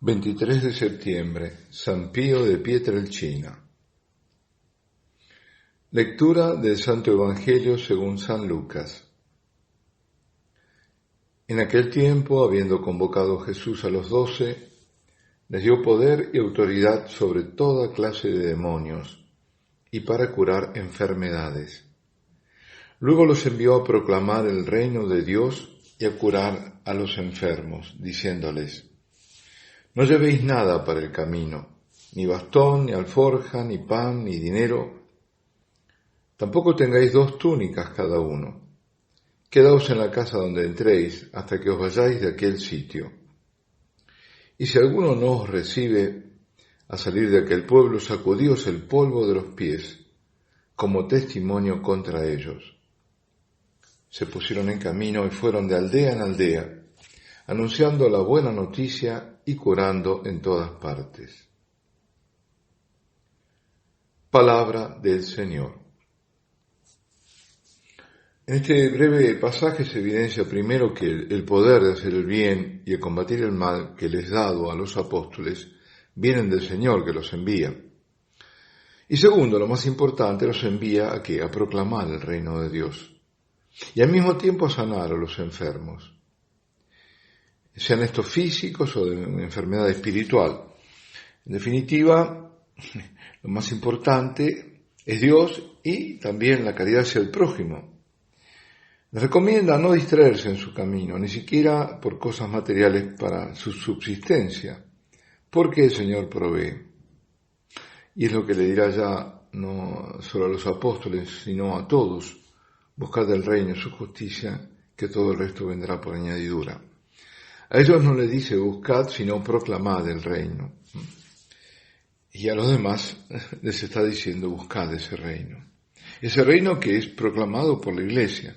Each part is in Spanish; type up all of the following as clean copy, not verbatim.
23 de septiembre, San Pío de Pietrelcina. Lectura del Santo Evangelio según San Lucas. En aquel tiempo, habiendo convocado Jesús a los 12, les dio poder y autoridad sobre toda clase de demonios y para curar enfermedades. Luego los envió a proclamar el reino de Dios y a curar a los enfermos, diciéndoles: no llevéis nada para el camino, ni bastón, ni alforja, ni pan, ni dinero. Tampoco tengáis 2 túnicas cada uno. Quedaos en la casa donde entréis hasta que os vayáis de aquel sitio. Y si alguno no os recibe, a salir de aquel pueblo, sacudíos el polvo de los pies, como testimonio contra ellos. Se pusieron en camino y fueron de aldea en aldea, anunciando la buena noticia y curando en todas partes. Palabra del Señor. En este breve pasaje se evidencia primero que el poder de hacer el bien y de combatir el mal que les dado a los apóstoles vienen del Señor que los envía. Y segundo, lo más importante, los envía ¿a qué? A proclamar el reino de Dios y al mismo tiempo a sanar a los enfermos, sean estos físicos o de una enfermedad espiritual. En definitiva, lo más importante es Dios y también la caridad hacia el prójimo. Les recomienda no distraerse en su camino, ni siquiera por cosas materiales para su subsistencia, porque el Señor provee. Y es lo que le dirá ya no solo a los apóstoles, sino a todos: buscad el reino y su justicia, que todo el resto vendrá por añadidura. A ellos no les dice buscad, sino proclamad el reino. Y a los demás les está diciendo buscad ese reino. Ese reino que es proclamado por la Iglesia,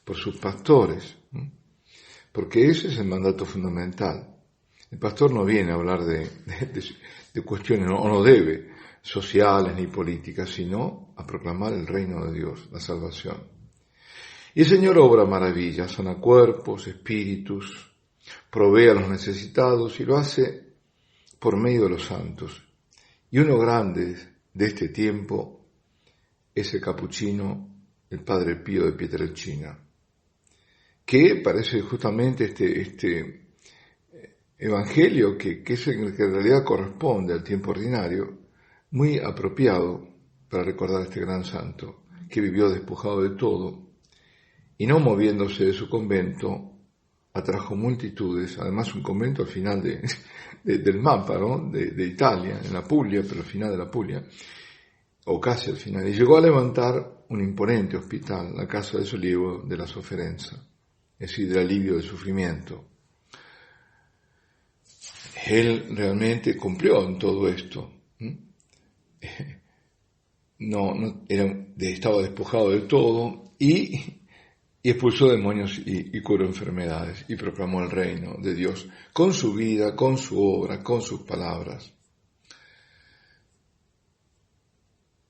por sus pastores, porque ese es el mandato fundamental. El pastor no viene a hablar de cuestiones, no debe, sociales ni políticas, sino a proclamar el reino de Dios, la salvación. Y el Señor obra maravillas, sana cuerpos, espíritus, provee a los necesitados y lo hace por medio de los santos. Y uno grande de este tiempo es el capuchino, el Padre Pío de Pietrelcina, que parece justamente este evangelio que es el que en realidad corresponde al tiempo ordinario, muy apropiado para recordar a este gran santo que vivió despojado de todo y no moviéndose de su convento atrajo multitudes, además un convento al final del mapa, ¿no? de Italia, en la Puglia, pero al final de la Puglia, o casi al final, y llegó a levantar un imponente hospital, la Casa de Sollievo de la Sofferenza, es decir, del alivio del sufrimiento. Él realmente cumplió en todo esto. Estaba despojado de todo y expulsó demonios y curó enfermedades y proclamó el reino de Dios con su vida, con su obra, con sus palabras.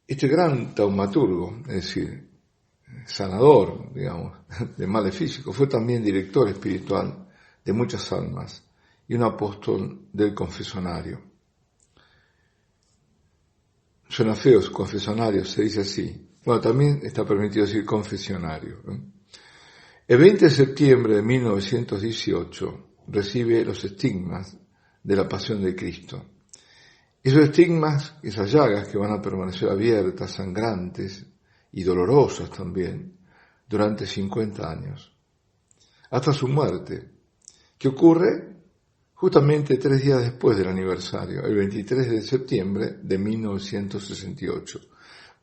Este gran taumaturgo, es decir, sanador, digamos, de males físicos, fue también director espiritual de muchas almas y un apóstol del confesonario. Suena feo, confesonario, se dice así. Bueno, también está permitido decir confesionario. El 20 de septiembre de 1918 recibe los estigmas de la pasión de Cristo. Esos estigmas, esas llagas que van a permanecer abiertas, sangrantes y dolorosas también, durante 50 años, hasta su muerte, que ocurre justamente 3 días después del aniversario, el 23 de septiembre de 1968.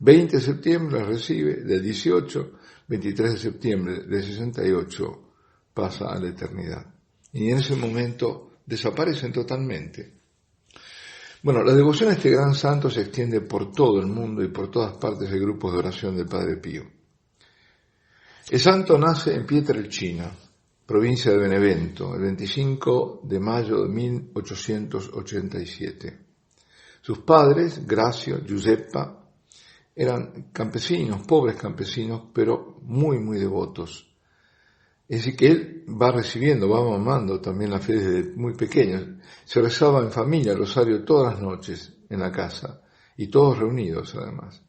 20 de septiembre recibe, del 18, 23 de septiembre del 68 pasa a la eternidad. Y en ese momento desaparecen totalmente. Bueno, la devoción a este gran santo se extiende por todo el mundo y por todas partes de grupos de oración del Padre Pío. El santo nace en Pietrelcina, provincia de Benevento, el 25 de mayo de 1887. Sus padres, Gracio, Giuseppa, eran campesinos, pobres campesinos, pero muy, muy devotos. Es decir, que él va recibiendo, va mamando también la fe desde muy pequeño. Se rezaba en familia el rosario todas las noches en la casa, y todos reunidos además,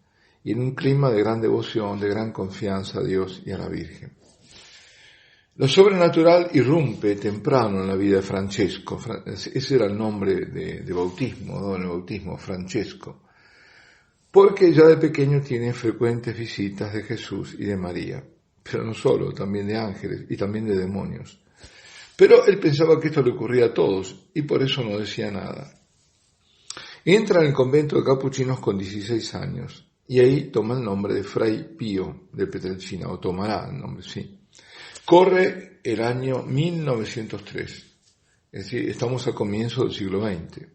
y en un clima de gran devoción, de gran confianza a Dios y a la Virgen. Lo sobrenatural irrumpe temprano en la vida de Francesco. Ese era el nombre de bautismo, dado en el bautismo, Francesco, porque ya de pequeño tiene frecuentes visitas de Jesús y de María, pero no solo, también de ángeles y también de demonios. Pero él pensaba que esto le ocurría a todos y por eso no decía nada. Entra en el convento de capuchinos con 16 años y ahí toma el nombre de Fray Pío de Pietrelcina, o tomará el nombre, sí. Corre el año 1903, es decir, estamos a comienzo del siglo XX.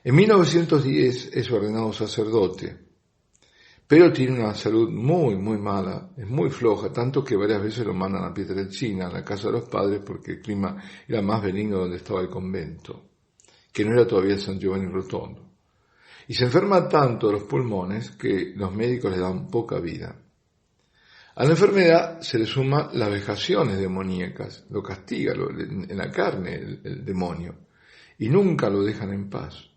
En 1910 es ordenado sacerdote, pero tiene una salud muy, muy mala, es muy floja, tanto que varias veces lo mandan a Pietrelcina, a la casa de los padres, porque el clima era más benigno donde estaba el convento, que no era todavía San Giovanni Rotondo. Y se enferma tanto de los pulmones que los médicos le dan poca vida. A la enfermedad se le suman las vejaciones demoníacas, lo castiga en la carne el demonio, y nunca lo dejan en paz.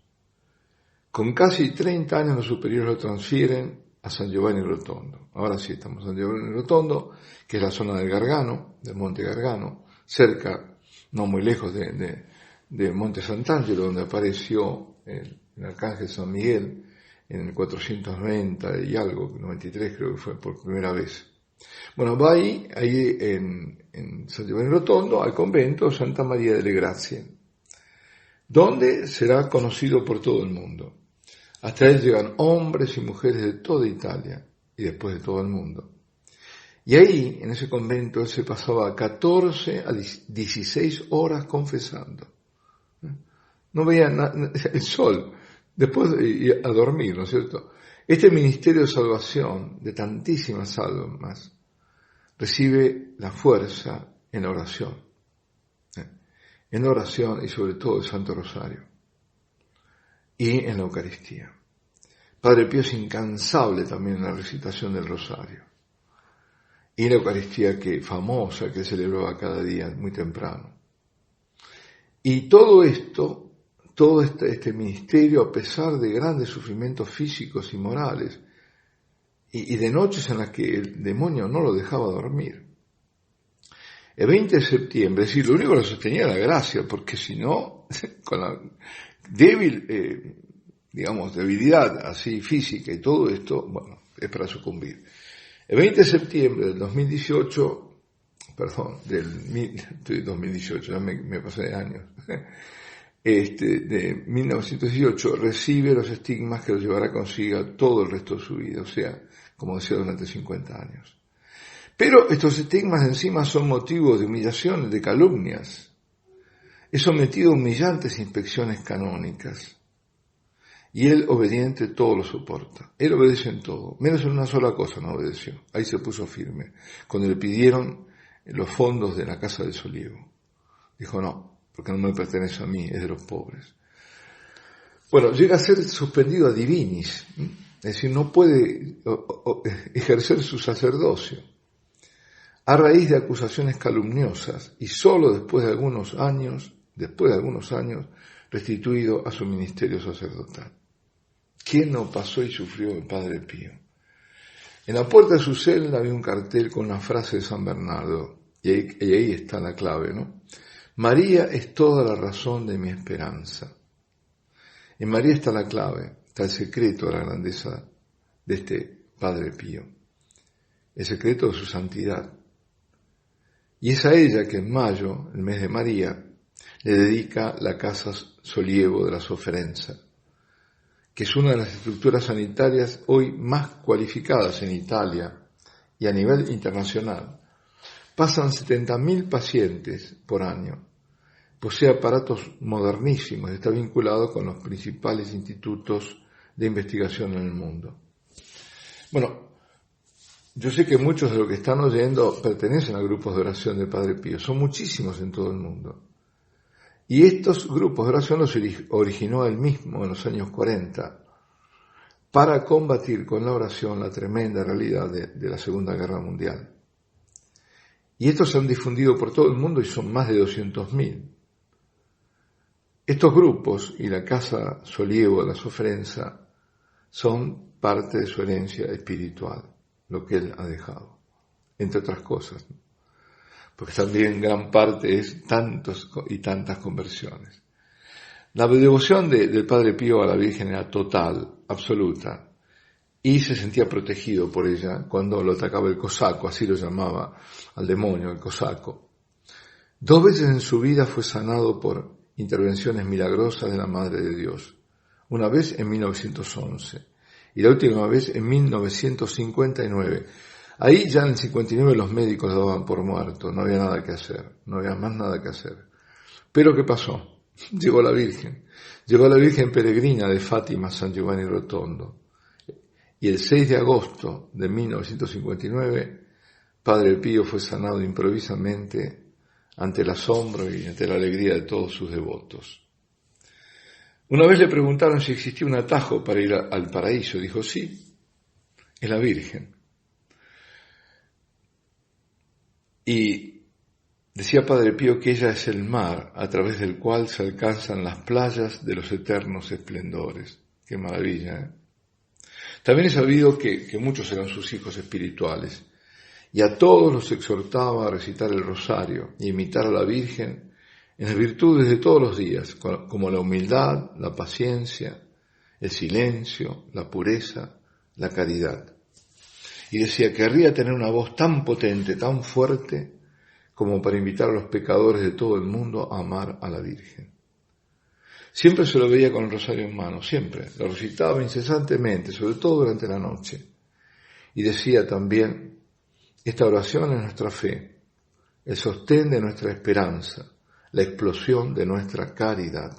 Con casi 30 años los superiores lo transfieren a San Giovanni Rotondo. Ahora sí estamos en San Giovanni Rotondo, que es la zona del Gargano, del Monte Gargano, cerca, no muy lejos de Monte Sant'Angelo, donde apareció el arcángel San Miguel en el 490 y algo, 93 creo que fue por primera vez. Bueno, va ahí en San Giovanni Rotondo, al convento Santa María delle Grazie, donde será conocido por todo el mundo. Hasta él llegan hombres y mujeres de toda Italia y después de todo el mundo. Y ahí, en ese convento, él se pasaba 14 a 16 horas confesando. No veía el sol, después a dormir, ¿no es cierto? Este ministerio de salvación, de tantísimas almas, recibe la fuerza en la oración. En la oración y sobre todo el Santo Rosario. Y en la Eucaristía. Padre Pío es incansable también en la recitación del Rosario. Y la Eucaristía famosa que celebraba cada día muy temprano. Y todo esto, todo este ministerio, a pesar de grandes sufrimientos físicos y morales, y de noches en las que el demonio no lo dejaba dormir. El 20 de septiembre, es decir, lo único que lo sostenía era la gracia, porque si no, con la debilidad así física y todo esto, bueno, es para sucumbir. El 20 de septiembre del 2018, ya me pasé de años, de 1918, recibe los estigmas que lo llevará consigo todo el resto de su vida, o sea, como decía, durante 50 años. Pero estos estigmas encima son motivo de humillación, de calumnias. Es sometido a humillantes inspecciones canónicas. Y él, obediente, todo lo soporta. Él obedece en todo, menos en una sola cosa no obedeció. Ahí se puso firme. Cuando le pidieron los fondos de la casa de Soliego, dijo no, porque no me pertenece a mí, es de los pobres. Bueno, llega a ser suspendido a divinis, es decir, no puede ejercer su sacerdocio a raíz de acusaciones calumniosas y solo después de algunos años, restituido a su ministerio sacerdotal. ¿Quién no pasó y sufrió el Padre Pío? En la puerta de su celda había un cartel con una frase de San Bernardo, y ahí está la clave, ¿no? María es toda la razón de mi esperanza. En María está la clave, está el secreto de la grandeza de este Padre Pío, el secreto de su santidad. Y es a ella que en mayo, el mes de María, le dedica la Casa Soliego de la Sofferenza, que es una de las estructuras sanitarias hoy más cualificadas en Italia y a nivel internacional. Pasan 70.000 pacientes por año. Posee aparatos modernísimos, está vinculado con los principales institutos de investigación en el mundo. Bueno, yo sé que muchos de los que están oyendo pertenecen a grupos de oración del Padre Pío, son muchísimos en todo el mundo. Y estos grupos de oración los originó él mismo en los años 40 para combatir con la oración la tremenda realidad de la Segunda Guerra Mundial. Y estos se han difundido por todo el mundo y son más de 200.000. Estos grupos y la Casa Solievo de la Sofrenza son parte de su herencia espiritual, lo que él ha dejado, entre otras cosas, ¿no? Porque también gran parte es tantos y tantas conversiones. La devoción del Padre Pío a la Virgen era total, absoluta, y se sentía protegido por ella cuando lo atacaba el cosaco, así lo llamaba al demonio, el cosaco. 2 veces en su vida fue sanado por intervenciones milagrosas de la Madre de Dios. Una vez en 1911 y la última vez en 1959. Ahí ya en el 59 los médicos lo daban por muerto, no había nada que hacer, no había más nada que hacer. Pero ¿qué pasó? Llegó la Virgen peregrina de Fátima a San Giovanni Rotondo. Y el 6 de agosto de 1959, Padre Pío fue sanado improvisamente ante el asombro y ante la alegría de todos sus devotos. Una vez le preguntaron si existía un atajo para ir al paraíso. Dijo, sí, es la Virgen. Y decía Padre Pío que ella es el mar a través del cual se alcanzan las playas de los eternos esplendores. Qué maravilla, ¿eh? También he sabido que muchos eran sus hijos espirituales, y a todos los exhortaba a recitar el rosario y imitar a la Virgen en las virtudes de todos los días, como la humildad, la paciencia, el silencio, la pureza, la caridad. Y decía, querría tener una voz tan potente, tan fuerte, como para invitar a los pecadores de todo el mundo a amar a la Virgen. Siempre se lo veía con el rosario en mano, siempre. Lo recitaba incesantemente, sobre todo durante la noche. Y decía también, esta oración es nuestra fe, el sostén de nuestra esperanza, la explosión de nuestra caridad.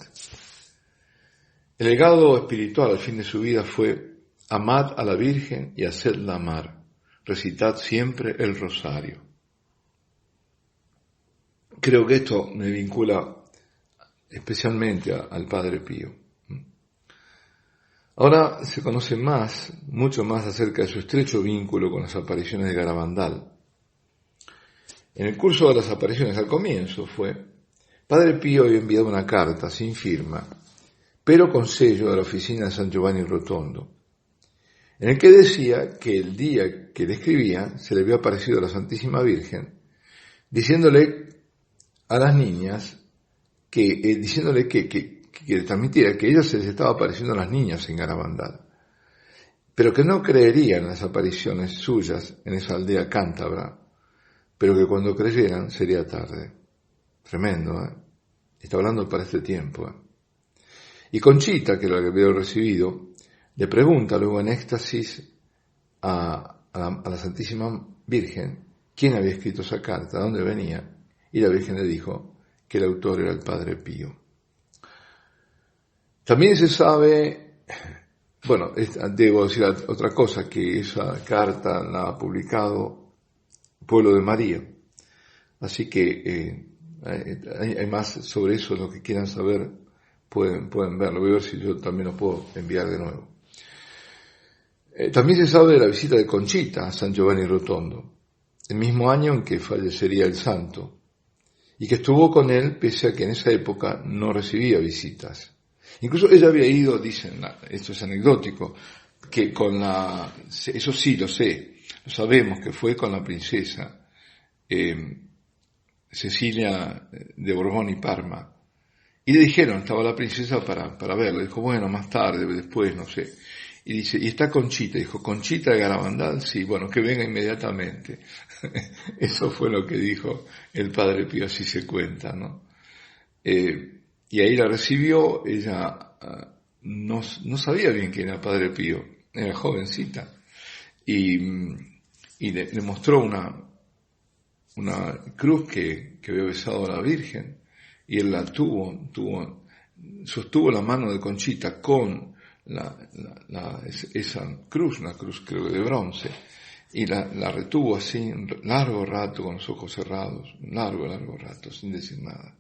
El legado espiritual al fin de su vida fue, amad a la Virgen y hacedla amar, recitad siempre el rosario. Creo que esto me vincula especialmente al Padre Pío. Ahora se conoce mucho más acerca de su estrecho vínculo con las apariciones de Garabandal. En el curso de las apariciones, al comienzo Padre Pío había enviado una carta sin firma, pero con sello de la oficina de San Giovanni Rotondo, en el que decía que el día que le escribía se le había aparecido a la Santísima Virgen, diciéndole a las niñas diciéndole que transmitiera que ella se les estaba apareciendo a las niñas en Garabandal, pero que no creerían en las apariciones suyas en esa aldea cántabra, pero que cuando creyeran sería tarde. Tremendo, ¿eh? Está hablando para este tiempo, ¿eh? Y Conchita, que lo había recibido, le pregunta luego en éxtasis a la Santísima Virgen quién había escrito esa carta, de dónde venía, y la Virgen le dijo que el autor era el Padre Pío. También se sabe, debo decir otra cosa, que esa carta la ha publicado Pueblo de María. Así que hay más sobre eso, lo que quieran saber pueden verlo. Voy a ver si yo también lo puedo enviar de nuevo. También se sabe de la visita de Conchita a San Giovanni Rotondo, el mismo año en que fallecería el santo, y que estuvo con él pese a que en esa época no recibía visitas. Incluso ella había ido, dicen, esto es anecdótico, que eso sí lo sé, lo sabemos, que fue con la princesa Cecilia de Borbón y Parma. Y le dijeron, estaba la princesa para verla, dijo, bueno, más tarde, después, no sé. Y dice, ¿y está Conchita? Dijo, ¿Conchita de Garabandal? Sí, bueno, que venga inmediatamente. Eso fue lo que dijo el Padre Pío, así se cuenta, ¿no? Y ahí la recibió, ella no sabía bien quién era Padre Pío, era jovencita, y le mostró una cruz que había besado a la Virgen, y él la sostuvo la mano de Conchita con esa cruz, una cruz creo de bronce, y la retuvo así un largo rato con los ojos cerrados, un largo rato, sin decir nada,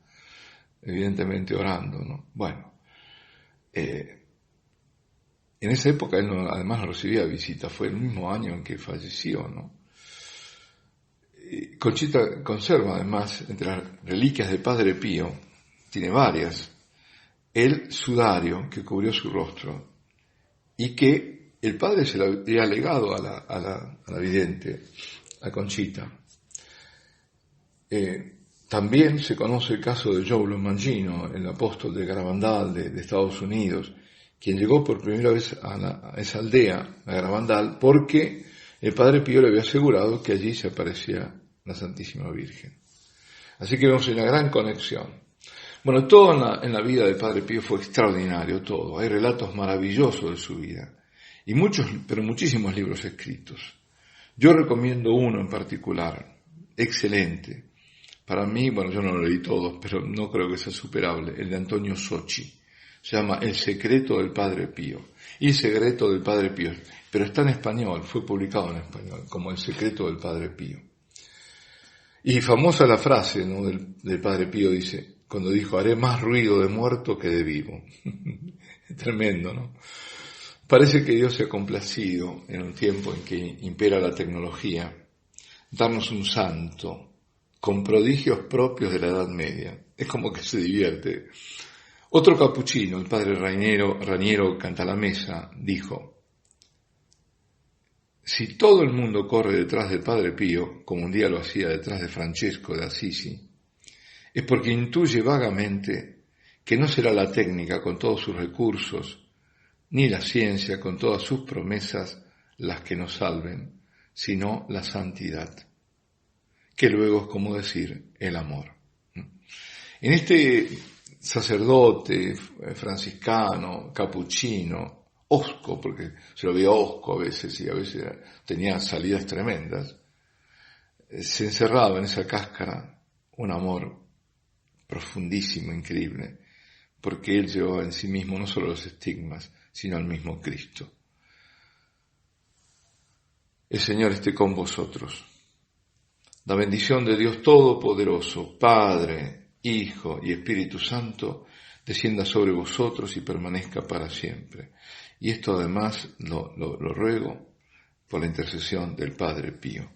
evidentemente orando, ¿no? Bueno, en esa época él además no recibía visita, fue el mismo año en que falleció, ¿no? Conchita conserva además, entre las reliquias del Padre Pío, tiene varias, el sudario que cubrió su rostro y que el padre se lo había legado a la vidente, a Conchita. También se conoce el caso de Joe Lomangino, el apóstol de Garabandal de Estados Unidos, quien llegó por primera vez a esa aldea, a Garabandal, porque el Padre Pío le había asegurado que allí se aparecía la Santísima Virgen. Así que vemos una gran conexión. Bueno, todo en la vida del Padre Pío fue extraordinario, todo. Hay relatos maravillosos de su vida y muchísimos libros escritos. Yo recomiendo uno en particular, excelente. Para mí, bueno, yo no lo leí todos, pero no creo que sea superable, el de Antonio Socci. Se llama El secreto del Padre Pío. Y el secreto del Padre Pío, pero está en español, fue publicado en español, como El secreto del Padre Pío. Y famosa la frase, ¿no?, del Padre Pío, dice, cuando dijo, haré más ruido de muerto que de vivo. Tremendo, ¿no? Parece que Dios se ha complacido en un tiempo en que impera la tecnología, darnos un santo con prodigios propios de la Edad Media. Es como que se divierte. Otro capuchino, el padre Raniero Cantalamessa, dijo, si todo el mundo corre detrás del Padre Pío, como un día lo hacía detrás de Francesco de Assisi, es porque intuye vagamente que no será la técnica con todos sus recursos, ni la ciencia con todas sus promesas las que nos salven, sino la santidad, que luego es como decir el amor. En este sacerdote franciscano, capuchino, hosco, porque se lo veía hosco a veces y a veces tenía salidas tremendas, se encerraba en esa cáscara un amor profundísimo, increíble, porque él llevaba en sí mismo no solo los estigmas, sino al mismo Cristo. El Señor esté con vosotros. La bendición de Dios Todopoderoso, Padre, Hijo y Espíritu Santo, descienda sobre vosotros y permanezca para siempre. Y esto además lo ruego por la intercesión del Padre Pío.